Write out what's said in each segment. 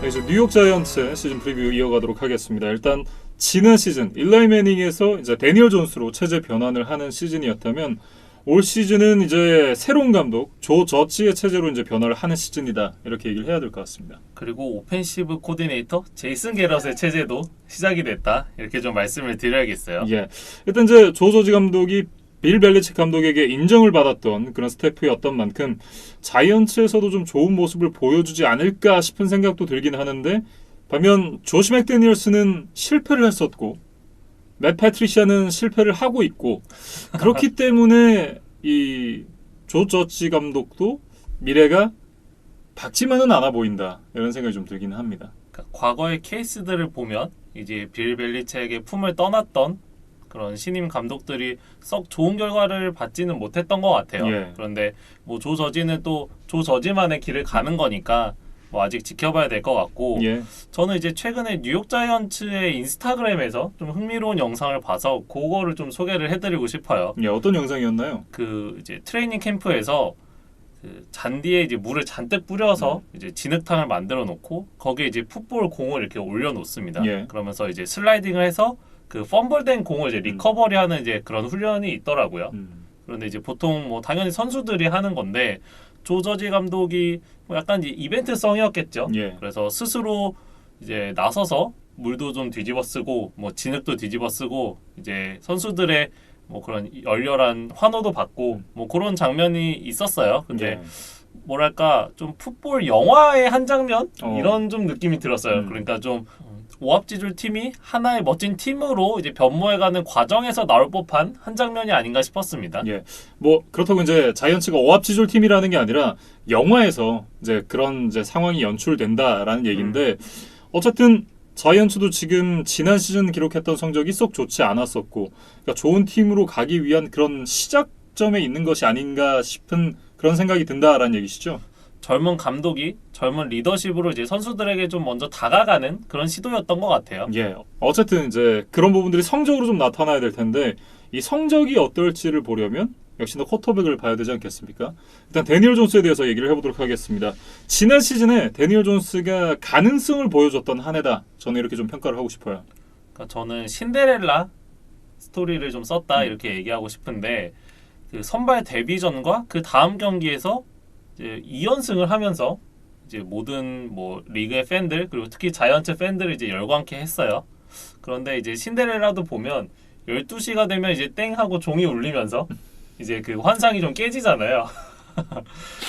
이제 뉴욕 자이언츠의 시즌 프리뷰 이어가도록 하겠습니다. 일단 지난 시즌 일라이 매닝에서 이제 데니얼 존스로 체제 변환을 하는 시즌이었다면 올 시즌은 이제 새로운 감독 조 저지의 체제로 이제 변화를 하는 시즌이다, 이렇게 얘기를 해야 될 것 같습니다. 그리고 오펜시브 코디네이터 제이슨 게럿의 체제도 시작이 됐다, 이렇게 좀 말씀을 드려야겠어요. 예, 일단 이제 조 저지 감독이 빌 벨리치 감독에게 인정을 받았던 그런 스태프였던 만큼 자이언츠에서도 좀 좋은 모습을 보여주지 않을까 싶은 생각도 들긴 하는데, 반면 조시 맥데니얼스는 실패를 했었고 맷 패트리시아는 실패를 하고 있고, 그렇기 때문에 이 조 저지 감독도 미래가 밝지만은 않아 보인다, 이런 생각이 좀 들긴 합니다. 그러니까 과거의 케이스들을 보면 이제 빌 벨리치에게 품을 떠났던 그런 신임 감독들이 썩 좋은 결과를 받지는 못했던 것 같아요. 예. 그런데 뭐 조 저지는 또 조 저지만의 길을 가는 거니까 뭐 아직 지켜봐야 될 것 같고, 예. 저는 이제 최근에 뉴욕 자이언츠의 인스타그램에서 좀 흥미로운 영상을 봐서 그거를 좀 소개를 해드리고 싶어요. 예, 어떤 영상이었나요? 그 이제 트레이닝 캠프에서 그 잔디에 이제 물을 잔뜩 뿌려서 이제 진흙탕을 만들어 놓고 거기에 이제 풋볼 공을 이렇게 올려 놓습니다. 예. 그러면서 이제 슬라이딩을 해서 그 펌블된 공을 이제 리커버리하는 이제 그런 훈련이 있더라고요. 그런데 이제 보통 뭐 당연히 선수들이 하는 건데, 조 저지 감독이 뭐 약간 이제 이벤트성이었겠죠. 예. 그래서 스스로 이제 나서서 물도 좀 뒤집어 쓰고 뭐 진흙도 뒤집어 쓰고 이제 선수들의 뭐 그런 열렬한 환호도 받고 뭐 그런 장면이 있었어요. 근데 예. 뭐랄까 좀 풋볼 영화의 한 장면 어. 이런 좀 느낌이 들었어요. 그러니까 좀 오합지졸 팀이 하나의 멋진 팀으로 이제 변모해가는 과정에서 나올 법한 한 장면이 아닌가 싶었습니다. 예, 뭐 그렇다고 이제 자이언츠가 오합지졸 팀이라는 게 아니라 영화에서 이제 그런 이제 상황이 연출된다라는 얘기인데, 어쨌든 자이언츠도 지금 지난 시즌 기록했던 성적이 썩 좋지 않았었고, 그러니까 좋은 팀으로 가기 위한 그런 시작점에 있는 것이 아닌가 싶은 그런 생각이 든다라는 얘기시죠. 젊은 감독이 젊은 리더십으로 이제 선수들에게 좀 먼저 다가가는 그런 시도였던 것 같아요. 예, 어쨌든 이제 그런 부분들이 성적으로 좀 나타나야 될 텐데, 이 성적이 어떨지를 보려면 역시나 쿼터백을 봐야 되지 않겠습니까? 일단 데니얼 존스에 대해서 얘기를 해보도록 하겠습니다. 지난 시즌에 데니얼 존스가 가능성을 보여줬던 한 해다, 저는 이렇게 좀 평가를 하고 싶어요. 그러니까 저는 신데렐라 스토리를 좀 썼다, 이렇게 얘기하고 싶은데, 그 선발 데뷔전과 그 다음 경기에서 이제 2연승을 하면서 이제 모든 뭐 리그의 팬들 그리고 특히 자이언츠 팬들을 이제 열광케 했어요. 그런데 이제 신데렐라도 보면 12시가 되면 이제 땡 하고 종이 울리면서 이제 그 환상이 좀 깨지잖아요.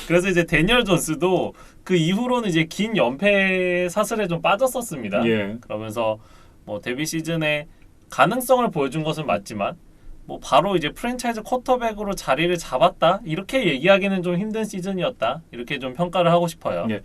그래서 이제 데니얼 존스도 그 이후로는 이제 긴 연패 사슬에 좀 빠졌었습니다. 예. 그러면서 뭐 데뷔 시즌에 가능성을 보여준 것은 맞지만 뭐 바로 이제 프랜차이즈 쿼터백으로 자리를 잡았다, 이렇게 얘기하기는 좀 힘든 시즌이었다, 이렇게 좀 평가를 하고 싶어요. 예.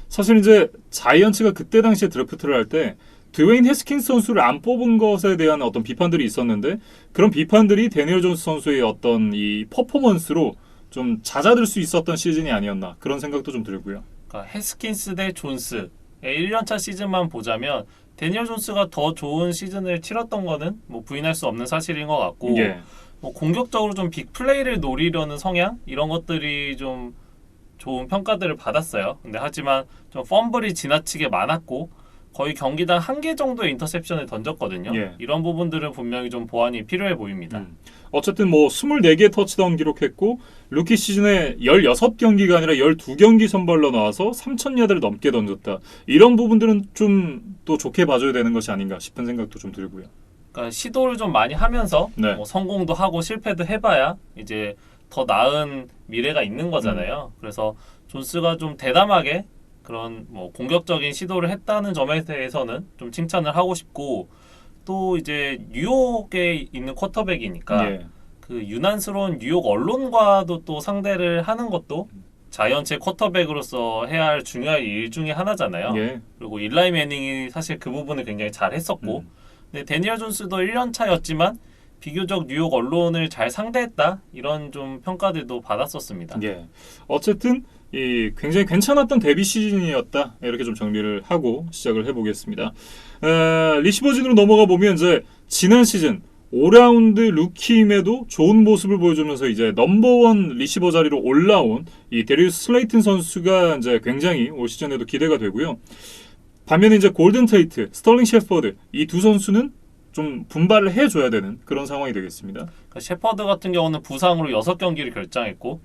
사실 이제 자이언츠가 그때 당시에 드래프트를 할 때 드웨인 해스킨스 선수를 안 뽑은 것에 대한 어떤 비판들이 있었는데, 그런 비판들이 데니얼 존스 선수의 어떤 이 퍼포먼스로 좀 잦아들 수 있었던 시즌이 아니었나, 그런 생각도 좀 들고요. 그러니까 해스킨스 대 존스의 1년차 시즌만 보자면 데니얼 존스가 더 좋은 시즌을 치렀던 거는 뭐 부인할 수 없는 사실인 것 같고, 예. 뭐 공격적으로 좀 빅플레이를 노리려는 성향, 이런 것들이 좀 좋은 평가들을 받았어요. 근데 하지만 좀 펌블이 지나치게 많았고 거의 경기당 1개 정도의 인터셉션을 던졌거든요. 예. 이런 부분들은 분명히 좀 보완이 필요해 보입니다. 어쨌든 뭐 24개의 터치다운 기록했고, 루키 시즌에 16경기가 아니라 12경기 선발로 나와서 3,000야드를 넘게 던졌다. 이런 부분들은 좀 또 좋게 봐줘야 되는 것이 아닌가 싶은 생각도 좀 들고요. 그러니까 시도를 좀 많이 하면서 네. 뭐 성공도 하고 실패도 해봐야 이제 더 나은 미래가 있는 거잖아요. 그래서 존스가 좀 대담하게 그런 뭐 공격적인 시도를 했다는 점에 대해서는 좀 칭찬을 하고 싶고, 또 이제 뉴욕에 있는 쿼터백이니까 예. 그 유난스러운 뉴욕 언론과도 또 상대를 하는 것도 자이언츠의 쿼터백으로서 해야 할 중요한 일 중에 하나잖아요. 예. 그리고 일라이 매닝이 사실 그 부분을 굉장히 잘 했었고, 근데 데니얼 존스도 1년 차였지만 비교적 뉴욕 언론을 잘 상대했다, 이런 좀 평가들도 받았었습니다. 예. 어쨌든 이 굉장히 괜찮았던 데뷔 시즌이었다, 이렇게 좀 정리를 하고 시작을 해보겠습니다. 리시버진으로 넘어가 보면 이제 지난 시즌 5라운드 루키임에도 좋은 모습을 보여주면서 이제 넘버원 리시버 자리로 올라온 이 데리우스 슬레이튼 선수가 이제 굉장히 올 시즌에도 기대가 되고요. 반면에 이제 골든 테이트, 스털링 셰퍼드 이 두 선수는 좀 분발을 해줘야 되는 그런 상황이 되겠습니다. 그러니까 셰퍼드 같은 경우는 부상으로 6경기를 결장했고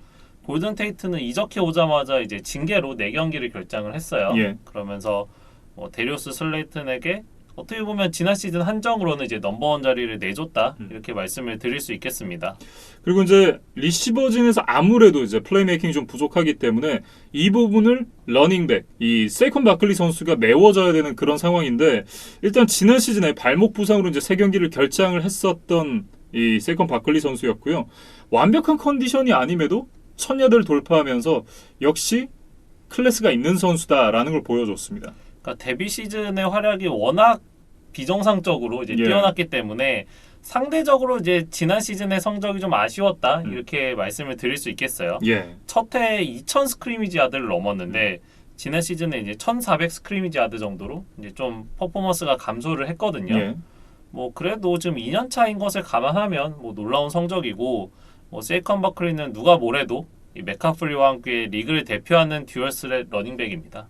골든 테이트는 이적해 오자마자 이제 징계로 4경기를 결장을 했어요. 예. 그러면서 뭐 데리우스 슬레이튼에게 어떻게 보면 지난 시즌 한정으로는 이제 넘버원 자리를 내줬다 이렇게 말씀을 드릴 수 있겠습니다. 그리고 이제 리시버진에서 아무래도 이제 플레이메이킹이 좀 부족하기 때문에 이 부분을 러닝백 이 세이컨 바클리 선수가 메워줘야 되는 그런 상황인데 일단 지난 시즌에 발목 부상으로 이제 3경기를 결장을 했었던 이 세이컨 바클리 선수였고요. 완벽한 컨디션이 아님에도 1000야드를 돌파하면서 역시 클래스가 있는 선수다라는 걸 보여줬습니다. 그러니까 데뷔 시즌의 활약이 워낙 비정상적으로 이제 예. 뛰어났기 때문에 상대적으로 이제 지난 시즌의 성적이 좀 아쉬웠다 이렇게 말씀을 드릴 수 있겠어요. 예. 첫 해에 2000 스크리미지 야드를 넘었는데 지난 시즌에 이제 1400 스크리미지 야드 정도로 이제 좀 퍼포먼스가 감소를 했거든요. 예. 뭐 그래도 지금 2년 차인 것을 감안하면 뭐 놀라운 성적이고 뭐 세이컨 바클리는 누가 뭐래도 이 맥카프리와 함께 리그를 대표하는 듀얼 스렛 러닝백입니다.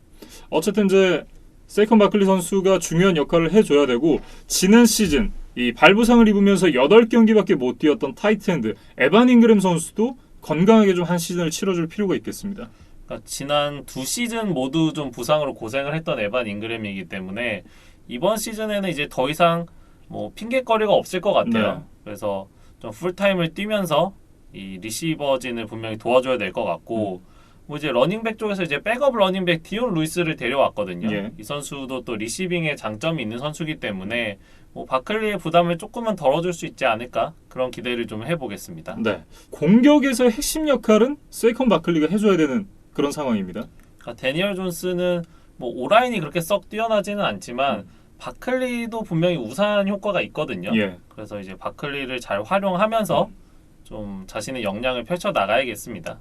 어쨌든 이제 세이컨 바클리 선수가 중요한 역할을 해줘야 되고 지난 시즌 이 발부상을 입으면서 8경기밖에 못 뛰었던 타이트엔드 에반 잉그램 선수도 건강하게 좀 한 시즌을 치러줄 필요가 있겠습니다. 그러니까 지난 2시즌 모두 좀 부상으로 고생을 했던 에반 잉그램이기 때문에 이번 시즌에는 이제 더 이상 뭐 핑계거리가 없을 것 같아요. 네. 그래서 좀 풀타임을 뛰면서 이 리시버진을 분명히 도와줘야 될 것 같고 뭐 이제 러닝백 쪽에서 이제 백업 러닝백 디온 루이스를 데려왔거든요. 예. 이 선수도 또 리시빙에 장점이 있는 선수이기 때문에 뭐 바클리의 부담을 조금은 덜어줄 수 있지 않을까 그런 기대를 좀 해보겠습니다. 네. 공격에서의 핵심 역할은 세이컨 바클리가 해줘야 되는 그런 상황입니다. 그러니까 데니얼 존스는 뭐 오라인이 그렇게 썩 뛰어나지는 않지만 바클리도 분명히 우산 효과가 있거든요. 예. 그래서 이제 바클리를 잘 활용하면서 좀 자신의 역량을 펼쳐 나가야겠습니다.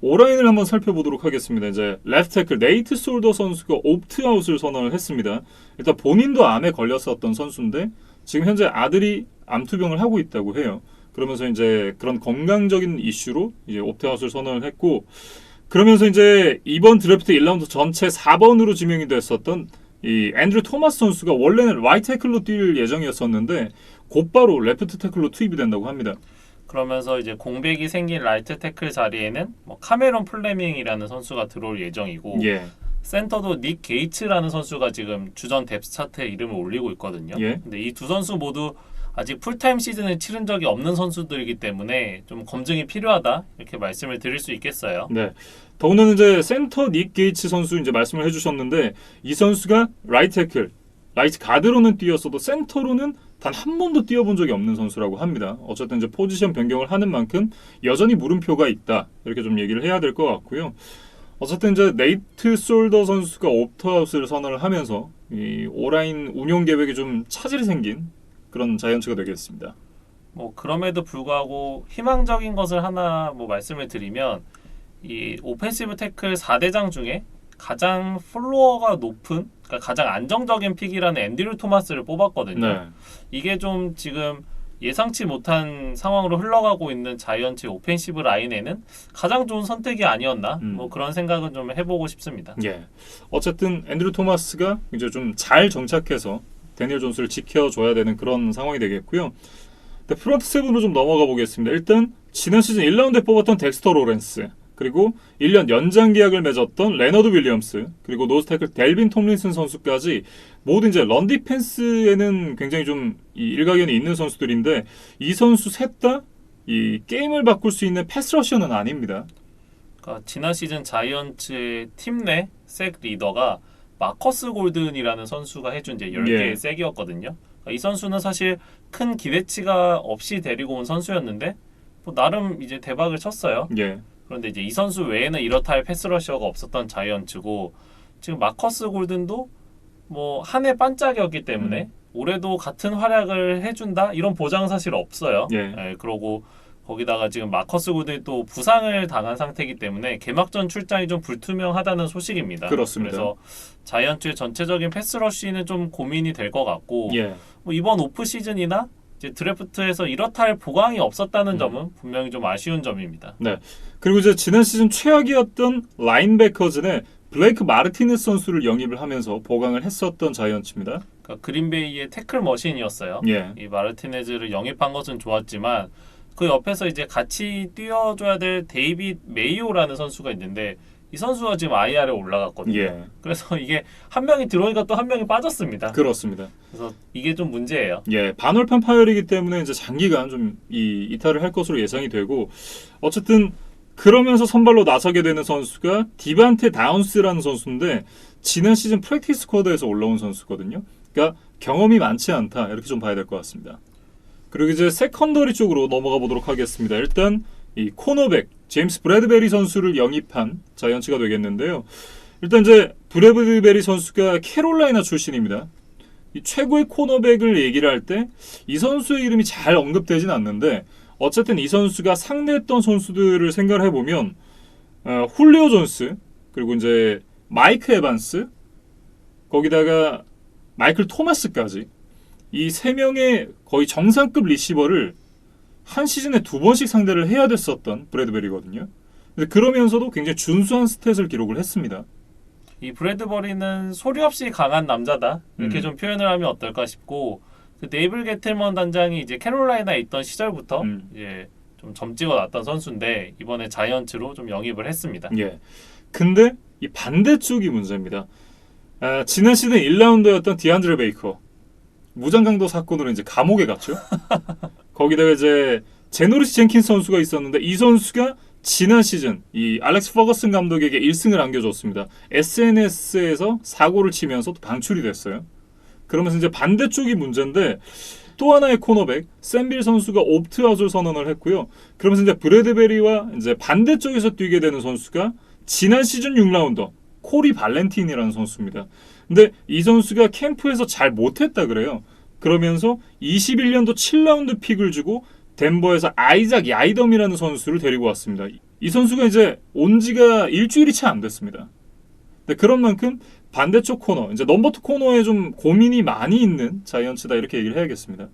오라인을 한번 살펴보도록 하겠습니다. 이제 레프트 태클 네이트 솔더 선수가 옵트아웃을 선언을 했습니다. 일단 본인도 암에 걸렸었던 선수인데 지금 현재 아들이 암투병을 하고 있다고 해요. 그러면서 이제 그런 건강적인 이슈로 이제 옵트아웃을 선언을 했고 그러면서 이제 이번 드래프트 1라운드 전체 4번으로 지명이 됐었던 이 앤드류 토마스 선수가 원래는 라이트 태클로 뛸 예정이었었는데 곧바로 레프트 태클로 투입이 된다고 합니다. 그러면서 이제 공백이 생긴 라이트 태클 자리에는 뭐 카메론 플레밍이라는 선수가 들어올 예정이고 예. 센터도 닉 게이츠라는 선수가 지금 주전 뎁스 차트에 이름을 올리고 있거든요. 예. 근데 이 두 선수 모두 아직 풀타임 시즌을 치른 적이 없는 선수들이기 때문에 좀 검증이 필요하다 이렇게 말씀을 드릴 수 있겠어요. 네. 더군다나 이제 센터 닉 게이츠 선수 이제 말씀을 해주셨는데 이 선수가 라이트 태클, 라이트 가드로는 뛰었어도 센터로는 단 한 번도 뛰어본 적이 없는 선수라고 합니다. 어쨌든 이제 포지션 변경을 하는 만큼 여전히 물음표가 있다 이렇게 좀 얘기를 해야 될 것 같고요. 어쨌든 이제 네이트 솔더 선수가 옵트아웃을 선언을 하면서 이 오라인 운용 계획에 좀 차질이 생긴 그런 자이언츠가 되겠습니다. 뭐 그럼에도 불구하고 희망적인 것을 하나 뭐 말씀을 드리면 이 오펜시브 태클 4대장 중에 가장 플로어가 높은 그러니까 가장 안정적인 픽이라는 앤드류 토마스를 뽑았거든요. 네. 이게 좀 지금 예상치 못한 상황으로 흘러가고 있는 자이언츠 오펜시브 라인에는 가장 좋은 선택이 아니었나 뭐 그런 생각은 좀 해보고 싶습니다. 예. 어쨌든 앤드류 토마스가 이제 좀 잘 정착해서 데니얼 존스를 지켜줘야 되는 그런 상황이 되겠고요. 프론트 세븐으로 좀 넘어가 보겠습니다. 일단 지난 시즌 1라운드에 뽑았던 덱스터 로렌스 그리고 1년 연장 계약을 맺었던 레너드 윌리엄스 그리고 노스 태클 델빈 톰린슨 선수까지 모두 이제 런 디펜스에는 굉장히 좀 이 일가견이 있는 선수들인데 이 선수 셋 다 이 게임을 바꿀 수 있는 패스러셔는 아닙니다. 그러니까 지난 시즌 자이언츠의 팀 내 색 리더가 마커스 골든이라는 선수가 해준 이제 10개의 예. 색이었거든요. 그러니까 이 선수는 사실 큰 기대치가 없이 데리고 온 선수였는데 뭐 나름 이제 대박을 쳤어요. 예. 그런데 이제 이 선수 외에는 이렇다 할 패스러셔가 없었던 자이언츠고 지금 마커스 골든도 뭐 한 해 반짝이었기 때문에 올해도 같은 활약을 해준다 이런 보장은 사실 없어요. 예. 그러고 거기다가 지금 마커스 골든이 또 부상을 당한 상태이기 때문에 개막전 출장이 좀 불투명하다는 소식입니다. 그렇습니다. 그래서 자이언츠의 전체적인 패스러쉬는 좀 고민이 될 것 같고 예. 뭐 이번 오프 시즌이나 이제 드래프트에서 이렇다 할 보강이 없었다는 점은 분명히 좀 아쉬운 점입니다. 네. 그리고 이제 지난 시즌 최악이었던 라인베커진의 블레이크 마르티네스 선수를 영입을 하면서 보강을 했었던 자이언츠입니다. 그러니까 그린베이의 태클 머신이었어요. 예. 이 마르티네즈를 영입한 것은 좋았지만 그 옆에서 이제 같이 뛰어줘야 될 데이빗 메이오라는 선수가 있는데 이 선수가 지금 IR에 올라갔거든요. 예. 그래서 이게 한 명이 들어오니까 또 한 명이 빠졌습니다. 그렇습니다. 그래서 이게 좀 문제예요. 예, 반월판 파열이기 때문에 이제 장기간 좀 이탈을 할 것으로 예상이 되고 어쨌든 그러면서 선발로 나서게 되는 선수가 디반테 다운스라는 선수인데 지난 시즌 프랙티스 스쿼드에서 올라온 선수거든요. 그러니까 경험이 많지 않다 이렇게 좀 봐야 될 것 같습니다. 그리고 이제 세컨더리 쪽으로 넘어가 보도록 하겠습니다. 일단 이 코너백 제임스 브래드베리 선수를 영입한 자이언츠가 되겠는데요. 일단 이제 브래드베리 선수가 캐롤라이나 출신입니다. 이 최고의 코너백을 얘기를 할 때 이 선수의 이름이 잘 언급되진 않는데 어쨌든 이 선수가 상대했던 선수들을 생각을 해보면 훌리오 존스 그리고 이제 마이크 에반스 거기다가 마이클 토마스까지 이 세 명의 거의 정상급 리시버를 한 시즌에 2번씩 상대를 해야 됐었던 브래드베리거든요. 근데 그러면서도 굉장히 준수한 스탯을 기록을 했습니다. 이 브래드버리는 소리 없이 강한 남자다 이렇게 좀 표현을 하면 어떨까 싶고 그 네이블 게틀먼 단장이 이제 캐롤라이나에 있던 시절부터 이제 좀 점찍어 놨던 선수인데 이번에 자이언츠로 좀 영입을 했습니다. 예. 근데 이 반대쪽이 문제입니다. 지난 시즌 1라운더였던 디안드레 베이커 무장강도 사건으로 이제 감옥에 갔죠. 거기다가 이제 제노리스 젠킨스 선수가 있었는데 이 선수가 지난 시즌 이 알렉스 퍼거슨 감독에게 1승을 안겨줬습니다. SNS에서 사고를 치면서 또 방출이 됐어요. 그러면서 이제 반대쪽이 문제인데 또 하나의 코너백 샘빌 선수가 옵트아웃을 선언을 했고요. 그러면서 이제 브래드베리와 이제 반대쪽에서 뛰게 되는 선수가 지난 시즌 6라운더 코리 발렌틴이라는 선수입니다. 근데 이 선수가 캠프에서 잘 못했다 그래요. 그러면서 21년도 7라운드 픽을 주고 덴버에서 아이작 야이덤이라는 선수를 데리고 왔습니다. 이 선수가 이제 온 지가 일주일이 채 안 됐습니다. 근데 그런 만큼 반대쪽 코너, 이제 넘버 2 코너에 좀 고민이 많이 있는 자이언츠다 이렇게 얘기를 해야겠습니다.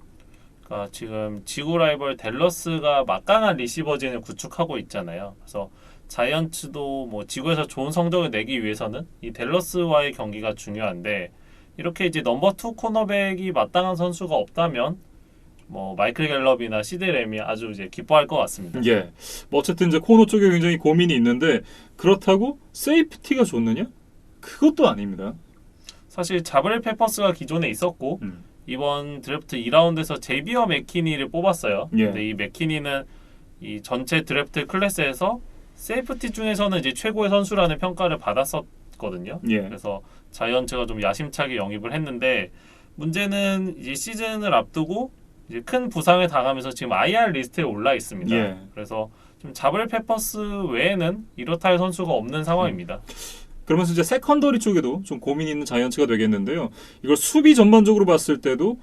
그러니까 지금 지구 라이벌 댈러스가 막강한 리시버진을 구축하고 있잖아요. 그래서 자이언츠도 뭐 지구에서 좋은 성적을 내기 위해서는 이 댈러스와의 경기가 중요한데 이렇게 이제 넘버 2 코너백이 마땅한 선수가 없다면 뭐 마이클 갤럽이나 시드 램이 아주 이제 기뻐할 것 같습니다. 예. 뭐 어쨌든 이제 코너 쪽에 굉장히 고민이 있는데 그렇다고 세이프티가 좋느냐? 그것도 아닙니다. 사실 자브렐 페퍼스가 기존에 있었고 이번 드래프트 2라운드에서 제비어 맥키니를 뽑았어요. 예. 근데 이 맥키니는 이 전체 드래프트 클래스에서 세이프티 중에서는 이제 최고의 선수라는 평가를 받았었거든요. 예. 그래서 자이언츠가 좀 야심차게 영입을 했는데 문제는 이제 시즌을 앞두고 이제 큰 부상을 당하면서 지금 IR 리스트에 올라 있습니다. 예. 그래서 좀 자브렐 페퍼스 외에는 이렇다 할 선수가 없는 상황입니다. 그러면서 이제 세컨더리 쪽에도 좀 고민이 있는 자이언츠가 되겠는데요. 이걸 수비 전반적으로 봤을 때도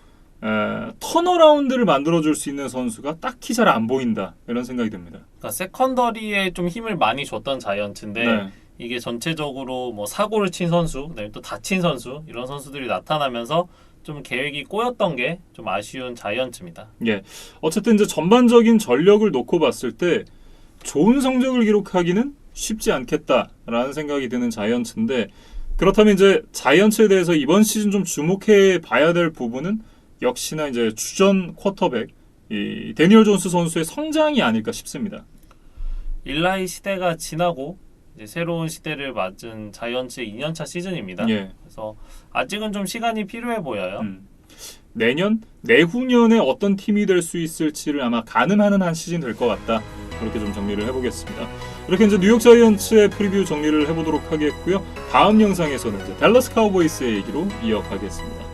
턴어라운드를 만들어줄 수 있는 선수가 딱히 잘 안 보인다 이런 생각이 듭니다. 그러니까 세컨더리에 좀 힘을 많이 줬던 자이언츠인데 네. 이게 전체적으로 뭐 사고를 친 선수, 그다음에 또 다친 선수 이런 선수들이 나타나면서 좀 계획이 꼬였던 게 좀 아쉬운 자이언츠입니다. 예, 어쨌든 이제 전반적인 전력을 놓고 봤을 때 좋은 성적을 기록하기는 쉽지 않겠다라는 생각이 드는 자이언츠인데 그렇다면 이제 자이언츠에 대해서 이번 시즌 좀 주목해 봐야 될 부분은 역시나 이제 주전 쿼터백 이 데니얼 존스 선수의 성장이 아닐까 싶습니다. 일라이 시대가 지나고 이제 새로운 시대를 맞은 자이언츠의 2년차 시즌입니다. 예. 그래서 아직은 좀 시간이 필요해 보여요. 내년, 내후년에 어떤 팀이 될 수 있을지를 아마 가늠하는 한 시즌 될 것 같다. 그렇게 좀 정리를 해보겠습니다. 이렇게 이제 뉴욕 자이언츠의 프리뷰 정리를 해보도록 하겠고요. 다음 영상에서는 이제 댈러스 카우보이스의 얘기로 이어가겠습니다.